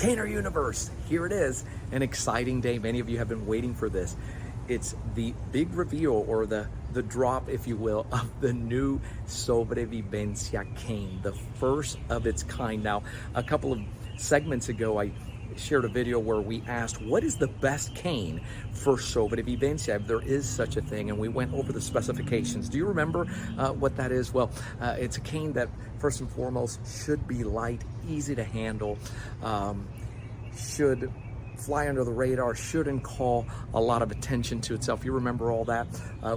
Caner Universe, here it is, an exciting day. Many of you have been waiting for this. It's the big reveal, or the drop, if you will, of the new Sobrevivencia cane, the first of its kind. Now, a couple of segments ago, I shared a video where we asked, what is the best cane for Sobrevivencia, if there is such a thing, and we went over the specifications. Do you remember what that is? Well, it's a cane that first and foremost should be light, easy to handle, should fly under the radar, shouldn't call a lot of attention to itself. You remember all that?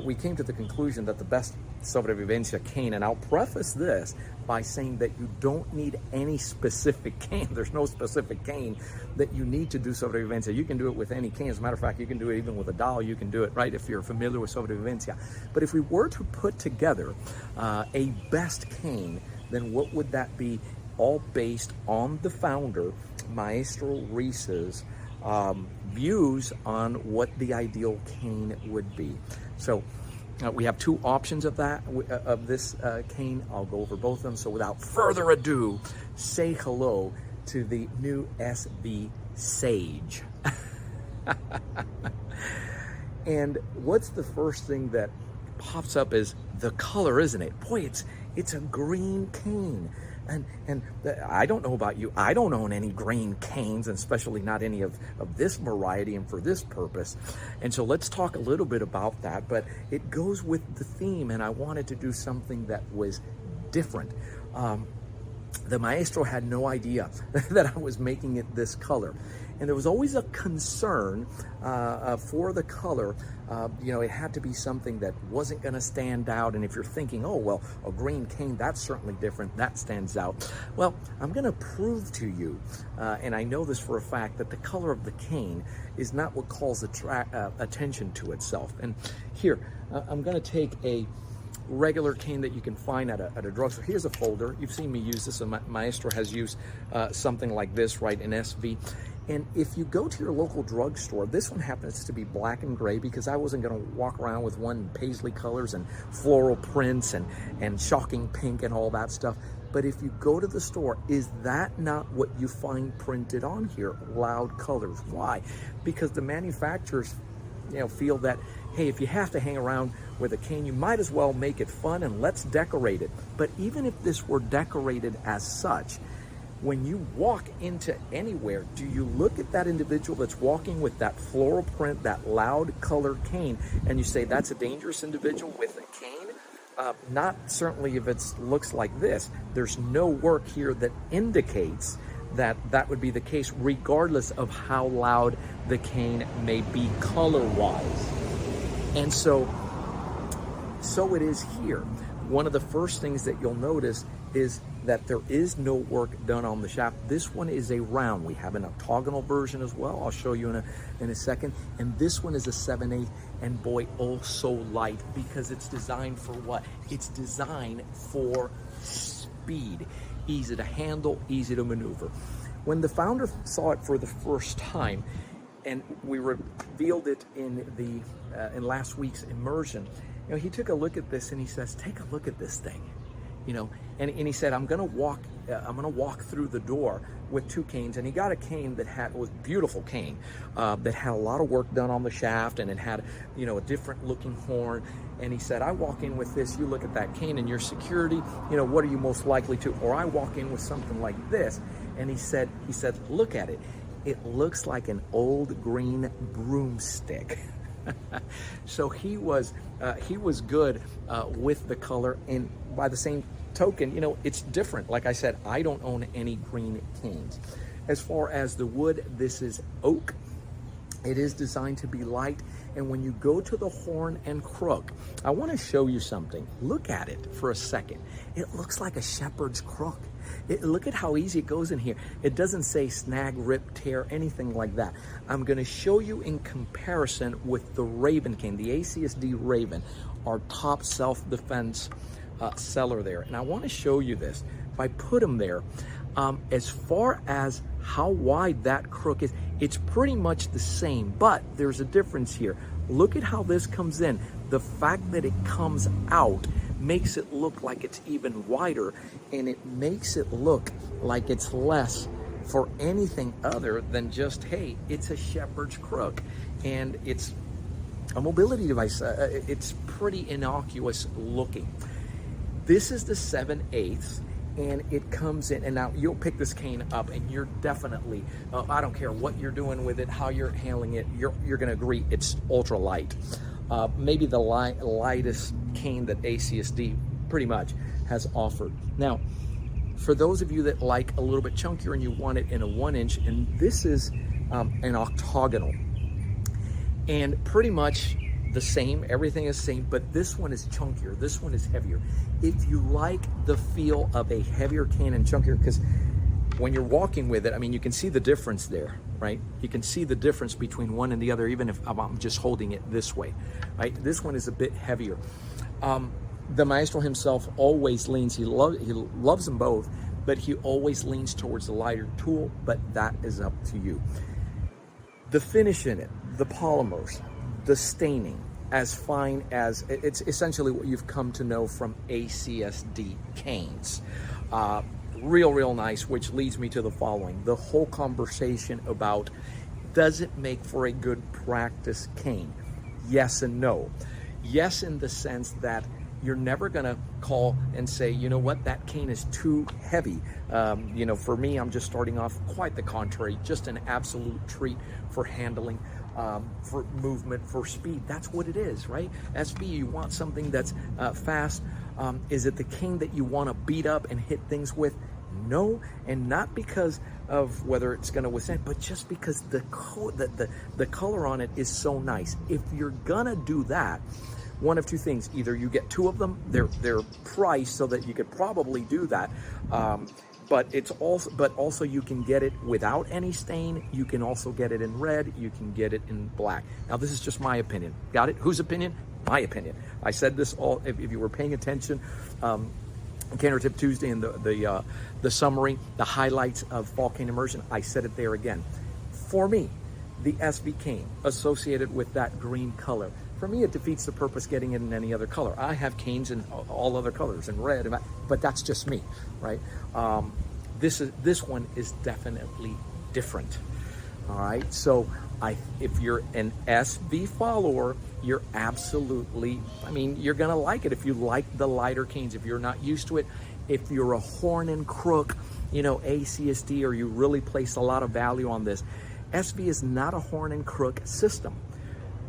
We came to the conclusion that the best Sobrevivencia cane, and I'll preface this by saying that you don't need any specific cane. There's no specific cane that you need to do Sobrevivencia. You can do it with any cane. As a matter of fact, you can do it even with a doll. You can do it, right, if you're familiar with Sobrevivencia. But if we were to put together a best cane, then what would that be? All based on the founder, Maestro Ruiz's views on what the ideal cane would be. So we have two options of this cane. I'll go over both of them. So without further ado, say hello to the new SV Sage. And what's the first thing that pops up is the color, isn't it? Boy, it's a green cane. And I don't know about you, I don't own any green canes, and especially not any of this variety and for this purpose. And so let's talk a little bit about that, but it goes with the theme, and I wanted to do something that was different. The Maestro had no idea that I was making it this color. And there was always a concern for the color. You know, it had to be something that wasn't going to stand out. And if you're thinking, oh, well, a green cane, that's certainly different, that stands out. Well, I'm going to prove to you, and I know this for a fact, that the color of the cane is not what calls attention to itself. And here, I'm going to take a regular cane that you can find at a drugstore. Here's a folder. You've seen me use this, and Maestro has used something like this, right, an SV. And if you go to your local drugstore, this one happens to be black and gray because I wasn't going to walk around with one in paisley colors and floral prints and shocking pink and all that stuff. But if you go to the store, is that not what you find printed on here? Loud colors. Why? Because the manufacturers, you know, feel that, hey, if you have to hang around with a cane, you might as well make it fun and let's decorate it. But even if this were decorated as such, when you walk into anywhere, do you look at that individual that's walking with that floral print, that loud color cane, and you say that's a dangerous individual with a cane? Not certainly if it looks like this. There's no work here that indicates that that would be the case, regardless of how loud the cane may be color-wise. And so it is here. One of the first things that you'll notice is that there is no work done on the shaft. This one is a round. We have an octagonal version as well. I'll show you in a second. And this one is a 7/8, and boy, oh so light, because it's designed for what? It's designed for speed. Easy to handle, easy to maneuver. When the founder saw it for the first time, and we revealed it in last week's immersion, you know, he took a look at this and he says, take a look at this thing. You know, and he said, I'm gonna walk through the door with two canes. And he got a cane that was a beautiful cane that had a lot of work done on the shaft, and it had, you know, a different looking horn. And he said, I walk in with this, you look at that cane and your security, you know, what are you most likely to? Or I walk in with something like this. And he said, look at it. It looks like an old green broomstick. So he was good with the color, and by the same token, you know, it's different. Like I said, I don't own any green canes. As far as the wood, this is oak. It is designed to be light, and when you go to the horn and crook, I want to show you something. Look at it for a second. It looks like a shepherd's crook. Look at how easy it goes in here. It doesn't say snag, rip, tear, anything like that. I'm going to show you in comparison with the Raven cane, the ACSD Raven, our top self-defense seller there. And I want to show you this. If I put them there, as far as how wide that crook is, it's pretty much the same, but there's a difference here. Look at how this comes in. The fact that it comes out makes it look like it's even wider, and it makes it look like it's less for anything other than just, hey, it's a shepherd's crook and it's a mobility device. It's pretty innocuous looking. This is the 7/8, and it comes in, and now you'll pick this cane up and you're definitely, I don't care what you're doing with it, how you're handling it, you're gonna agree it's ultra light. Maybe the lightest cane that ACSD pretty much has offered. Now, for those of you that like a little bit chunkier and you want it in a 1-inch, and this is an octagonal, and pretty much the same, everything is the same, but this one is chunkier, this one is heavier. If you like the feel of a heavier cane and chunkier, because when you're walking with it, I mean, you can see the difference there, right? You can see the difference between one and the other, even if I'm just holding it this way, right? This one is a bit heavier. The maestro himself always leans, he loves them both, but he always leans towards the lighter tool, but that is up to you. The finish in it, the polymers, the staining, as fine as, it's essentially what you've come to know from ACSD canes. Real nice, which leads me to the following. The whole conversation about, does it make for a good practice cane? Yes and no. Yes, in the sense that you're never gonna call and say, you know what, that cane is too heavy. You know, for me, I'm just starting off quite the contrary, just an absolute treat for handling, for movement, for speed. That's what it is, right? SV, you want something that's fast. Is it the cane that you want to beat up and hit things with? No, and not because of whether it's going to withstand, but just because the color on it is so nice. If you're gonna do that, one of two things: either you get two of them, they're priced so that you could probably do that, but also you can get it without any stain. You can also get it in red. You can get it in black. Now, this is just my opinion. Got it? Whose opinion? My opinion. I said this all. If you were paying attention, Canner Tip Tuesday and the summary, the highlights of Fall Cane Immersion, I said it there again. For me, the SV cane associated with that green color, for me, it defeats the purpose getting it in any other color. I have canes in all other colors, in red, but that's just me, right? This one is definitely different. All right, so if you're an SV follower, you're absolutely, I mean, you're gonna like it if you like the lighter canes. If you're not used to it, if you're a horn and crook, you know, ACSD, or you really place a lot of value on this, SV is not a horn and crook system,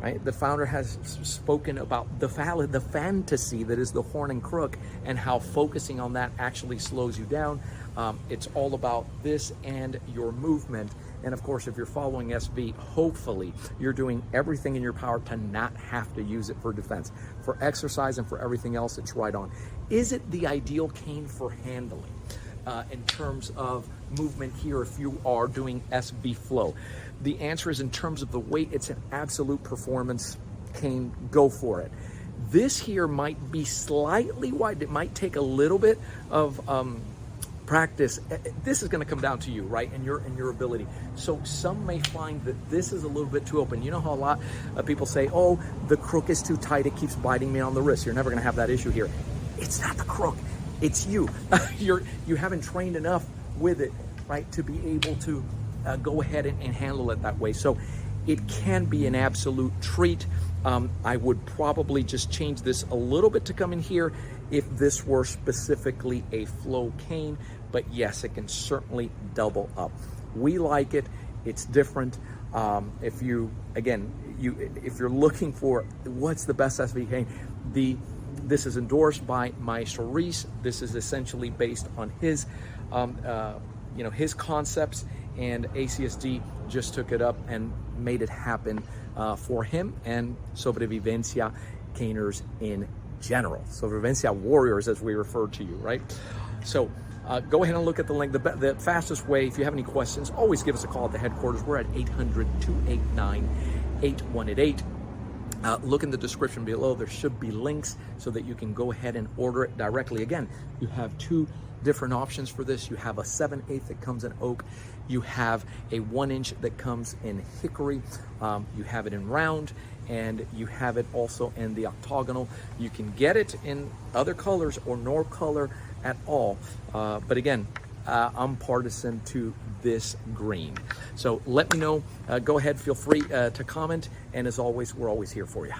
right? The founder has spoken about the fantasy that is the horn and crook, and how focusing on that actually slows you down. It's all about this and your movement. And of course, if you're following SV, hopefully you're doing everything in your power to not have to use it for defense. For exercise and for everything else, it's right on. Is it the ideal cane for handling in terms of movement here if you are doing SV flow? The answer is, in terms of the weight, it's an absolute performance cane. Go for it. This here might be slightly wide. It might take a little bit of practice. This is going to come down to you, right, and your ability. So some may find that this is a little bit too open. You know how a lot of people say, oh, the crook is too tight, it keeps biting me on the wrist. You're never going to have that issue here. It's not the crook, it's you. You haven't trained enough with it, right, to be able to go ahead and handle it that way. So it can be an absolute treat. I would probably just change this a little bit to come in here if this were specifically a flow cane, but yes, it can certainly double up. We like it. It's different. If you're looking for what's the best SV cane, this is endorsed by Maestro Ruiz. This is essentially based on his his concepts, and ACSD just took it up and made it happen for him and Sobrevivencia caners in general. Sobrevivencia warriors, as we refer to you, right? So go ahead and look at the link. The fastest way, if you have any questions, always give us a call at the headquarters. We're at 800-289-8188. Look in the description below. There should be links so that you can go ahead and order it directly. Again, you have two different options for this. You have a 7/8 that comes in oak. You have a 1-inch that comes in hickory. You have it in round, and you have it also in the octagonal. You can get it in other colors or no color at all. But again, I'm partisan to this green. So let me know. Go ahead, feel free to comment. And as always, we're always here for you.